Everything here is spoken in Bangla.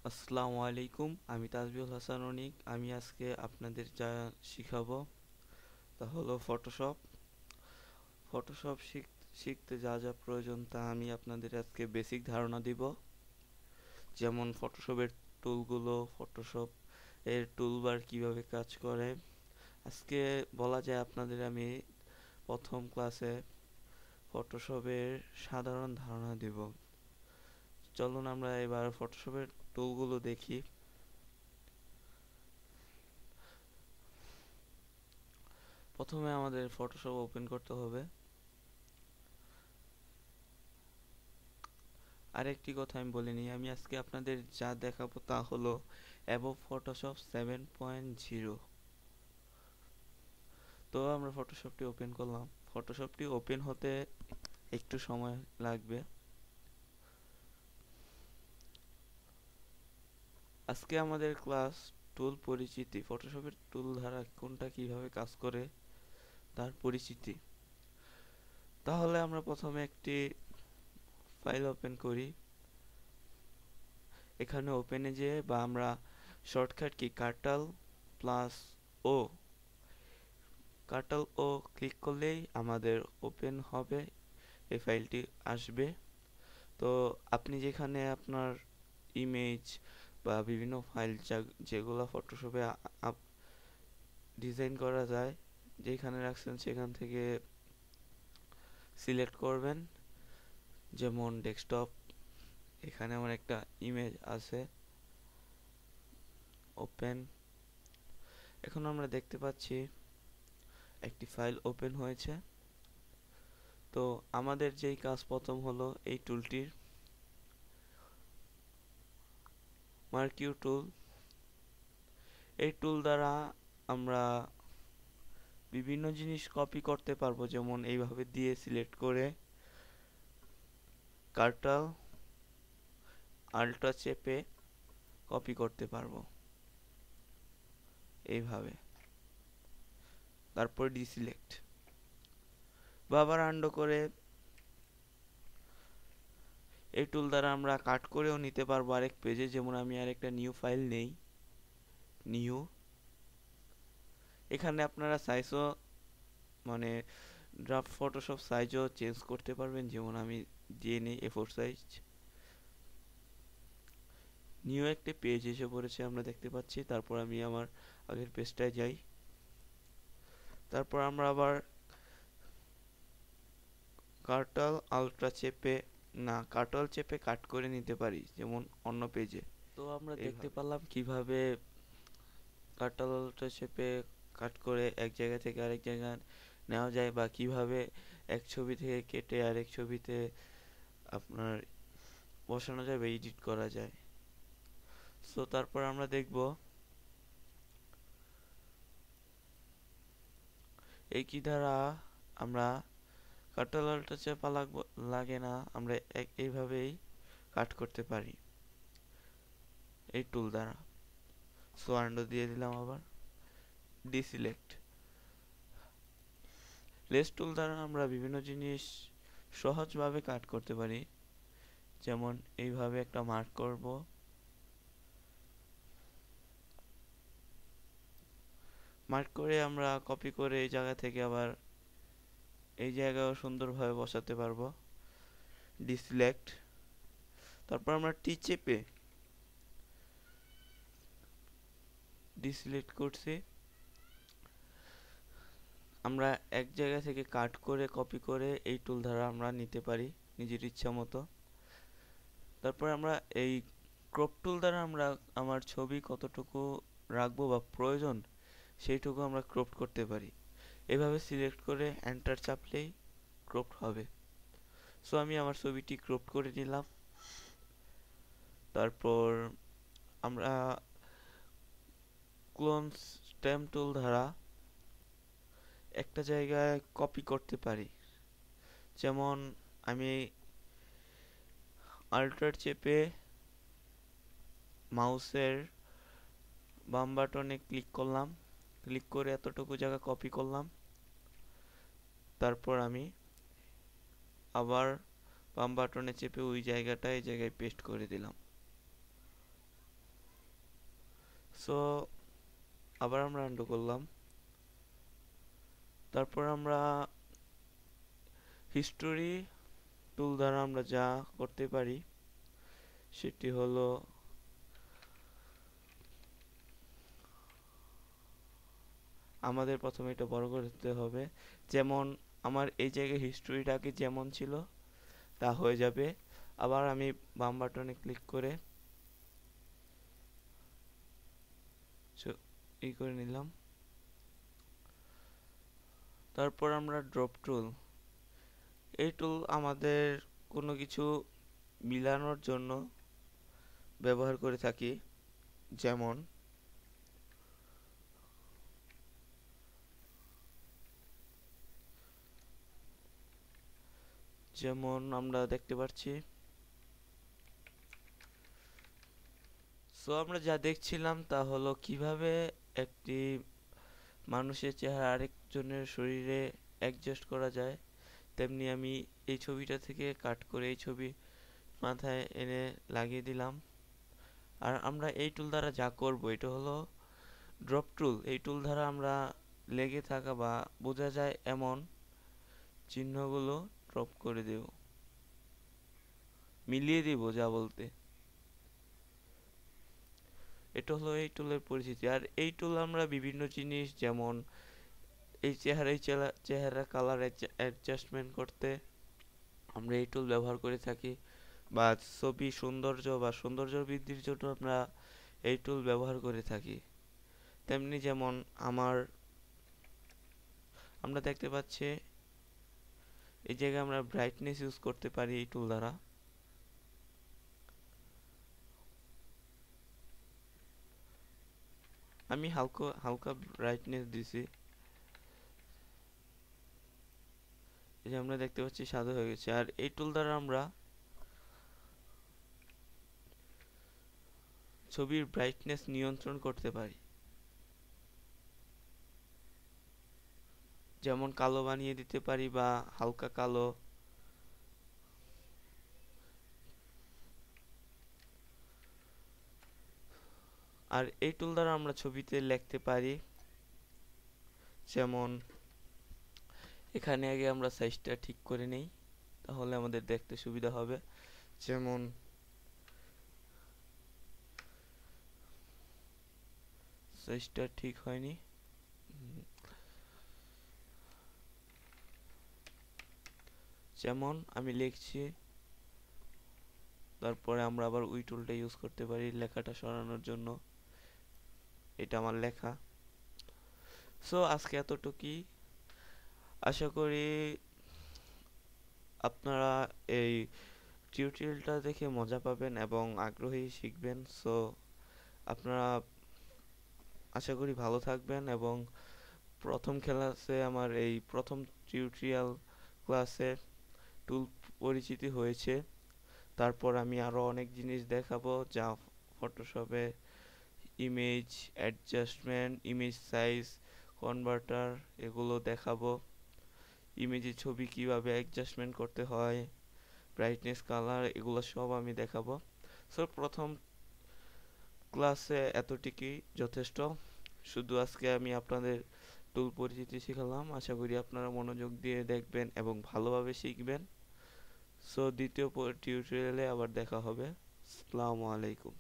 আসসালামু আলাইকুম। আমি তাজবিউল হাসান অনিক। আমি আজকে আপনাদের যা শিখাবো তা হলো ফটোশপ। ফটোশপ শিখতে যা যা প্রয়োজন তা আমি আপনাদের আজকে বেসিক ধারণা দিব। যেমন ফটোশপের টুলগুলো, ফটোশপ এর টুলবার কিভাবে কাজ করে। আজকে বলা যায় আপনাদের আমি প্রথম ক্লাসে ফটোশপের সাধারণ ধারণা দিব। চলুন আমরা এবার ফটোশপের টুলগুলো দেখি। প্রথমে আমাদের ফটোশপ ওপেন করতে হবে। আরেকটি কথা আমি বলে নিই, আমি আজকে আপনাদের যা দেখাবো তা হলো অ্যাডোব ফটোশপ 7.0। তো আমরা ফটোশপটি ওপেন করলাম। ফটোশপটি ওপেন হতে একটু সময় লাগবে। আজকে আমাদের ক্লাস টুল পরিচিতি, ফটোশপের টুল দ্বারা কোনটা কিভাবে কাজ করে তার পরিচিতি। তাহলে আমরা প্রথমে একটি ফাইল ওপেন করি। এখানে ওপেনে যেয়ে বা আমরা শর্টকাট কি কার্টল প্লাস ও কার্টল ও ক্লিক করলেই আমাদের ওপেন হবে, এই ফাইলটি আসবে। তো আপনি যেখানে আপনার ইমেজ বা বিভিন্ন ফাইল যেগুলো ফটোশপে ডিজাইন করা যায়, যেখানে রাখছেন সেখান থেকে সিলেক্ট করবেন। যেমন ডেস্কটপ, এখানে আমার একটা ইমেজ আছে, ওপেন। এখন আমরা দেখতে পাচ্ছি একটি ফাইল ওপেন হয়েছে। তো আমাদের যেই কাজ প্রথম হলো এই টুলটির মার্কিউ টুল। এই টুল দ্বারা আমরা বিভিন্ন জিনিস কপি করতে পারবো, যেমন এইভাবে দিয়ে সিলেক্ট করে কার্টল আল্ট্রা চেপে কপি করতে পারবো এইভাবে। তারপর ডিসিলেক্ট বা আবার আন্ডু করে এই টুল দ্বারা আমরা কাট করেও নিতে পারবো আরেক পেজে। যেমন আমি আরেকটা নিউ ফাইল নেই, নিউ। এখানে আপনারা সাইজও মানে ড্রাফট ফটোশপ সাইজও চেঞ্জ করতে পারবেন। যেমন আমি দিয়ে নিই A4 সাইজ। নিউ একটা পেজ এসে পড়েছে আমরা দেখতে পাচ্ছি। তারপর আমি আমার আগের পেজটায় যাই। তারপর আমরা আবার কার্টল আলট্রা চেপে কার্টল চেপে কাট করে নিতে পারি, যেমন অন্য পেজে। তো আমরা দেখতে পারলাম কিভাবে কার্টল আলট্রা চেপে কাট করে এক জায়গা থেকে আরেক জায়গায় নেওয়া যায়, বা কিভাবে এক ছবি থেকে কেটে আরেক ছবিতে আপনার বসানো যায় বা এডিট করা যায়। সো তারপর আমরা দেখব এই কি দ্বারা আমরা কার্টল আলট্রা চেপা লাগে না, আমরা এইভাবেই কাট করতে পারি এই টুল দ্বারা। সো আন্ডু দিয়ে দিলাম। আবার ডিসিলেক্ট লেস টুল দ্বারা আমরা বিভিন্ন জিনিস সহজভাবে কাট করতে পারি। যেমন এইভাবে একটা মার্ক করব, মার্ক করে আমরা কপি করে এই জায়গা থেকে আবার এই জায়গাও সুন্দরভাবে বসাতে পারবো। ডিসিলেক্ট, তারপর আমরা টি চেপে ডিসিলেক্ট করছি। আমরা এক জায়গা থেকে কাট করে কপি করে এই টুল দ্বারা আমরা নিতে পারি নিজের ইচ্ছা মতো। তারপর আমরা এই ক্রপ টুল দ্বারা আমরা আমার ছবি কতটুকু রাখবো বা প্রয়োজন সেইটুকু আমরা ক্রপ করতে পারি। এভাবে সিলেক্ট করে এন্টার চাপলেই ক্রপ হবে। সো আমি আমার ছবিটি ক্রপ করে নিলাম। তারপর আমরা ক্লোন স্টেম টুল দ্বারা একটা জায়গায় কপি করতে পারি। যেমন আমি আল্টার চেপে মাউসের বাম বাটনে ক্লিক করলাম, ক্লিক করে এতটুকু জায়গা কপি করলাম। তারপর আমি আবার বাম বাটনে চেপে ওই জায়গাটায় এই জায়গায় পেস্ট করে দিলাম। সো আবার আমরা আনডু করলাম। তারপর আমরা হিস্টোরি টুল দ্বারা আমরা যা করতে পারি সেটি হলো আমাদের প্রথমে এটা বড় করতে হবে। যেমন আমার এই জায়গায় হিস্টোরিটাকে যেমন ছিল তা হয়ে যাবে। আবার আমি বাম বাটনে ক্লিক করে এই করে নিলাম। তারপর আমরা ড্রপ টুল, এই টুল আমাদের কোনো কিছু মিলানোর জন্য ব্যবহার করে থাকি। যেমন যেমন আমরা দেখতে পাচ্ছি। সো আমরা যা দেখছিলাম তা হলো কিভাবে একটি মানুষের চেহারা আরেকজনের শরীরে অ্যাডজাস্ট করা যায়। তেমনি আমি এই ছবিটা থেকে কাট করে এই ছবি মাথায় এনে লাগিয়ে দিলাম। আর আমরা এই টুল দ্বারা যা করব এটা হলো ড্রপ টুল। এই টুল দ্বারা আমরা লেগে থাকা বা বোঝা যায় এমন চিহ্নগুলো ড্রপ করে দেব, মিলিয়ে দিব যা বলতে। এটা হলো এই টুলের পরিচিতি। আর এই টুল আমরা বিভিন্ন জিনিস যেমন এই চেহারা কালার অ্যাডজাস্টমেন্ট করতে আমরা এই টুল ব্যবহার করে থাকি, বা ছবি সৌন্দর্য বৃদ্ধির জন্য আমরা এই টুল ব্যবহার করে থাকি। তেমনি যেমন আমরা দেখতে পাচ্ছি এই জায়গায় আমরা ব্রাইটনেস ইউজ করতে পারি এই টুল দ্বারা। আমি হালকা হালকা ব্রাইটনেস দিছি, এই যে আমরা দেখতে পাচ্ছি সাদা হয়ে গেছে। আর এই টুল দ্বারা আমরা ছবির ব্রাইটনেস নিয়ন্ত্রণ করতে পারি, যেমন কালো বানিয়ে দিতে পারি বা হালকা কালো। আর এই টুল দ্বারা আমরা ছবিতে লিখতে পারি, যেমন এখানে আগে আমরা সাইজটা ঠিক করে নেই, তাহলে আমাদের দেখতে সুবিধা হবে। যেমন সাইজটা ঠিক হয়নি, যেমন আমি লিখছি, তারপরে আমরা আবার ওই টুলটা ইউজ করতে পারি লেখাটা সরানোর জন্য। এটা আমার লেখা। সো আজকে এতটুকুই। আশা করি আপনারা এই টিউটোরিয়ালটা দেখে মজা পাবেন এবং আগ্রহী শিখবেন। সো আপনারা আশা করি ভালো থাকবেন এবং প্রথম ক্লাসে আমার এই প্রথম টিউটোরিয়াল ক্লাসে টুল পরিচিতি হয়েছে। তারপর আমি আরো অনেক জিনিস দেখাবো যা ফটোশপে image adjustment, image size converter এগুলো দেখাবো। ইমেজে ছবি কিভাবে অ্যাডজাস্টমেন্ট করতে হয়, ব্রাইটনেস কালার এগুলো সব আমি দেখাবো। সো প্রথম ক্লাসে এতটুকুই যথেষ্ট। শুধু আজকে আমি আপনাদের টুল পরিচিতি শেখালাম। আশা করি আপনারা মনোযোগ দিয়ে দেখবেন এবং ভালোভাবে শিখবেন। সো দ্বিতীয় টিউটোরিয়ালে আবার দেখা হবে। আসসালামু আলাইকুম।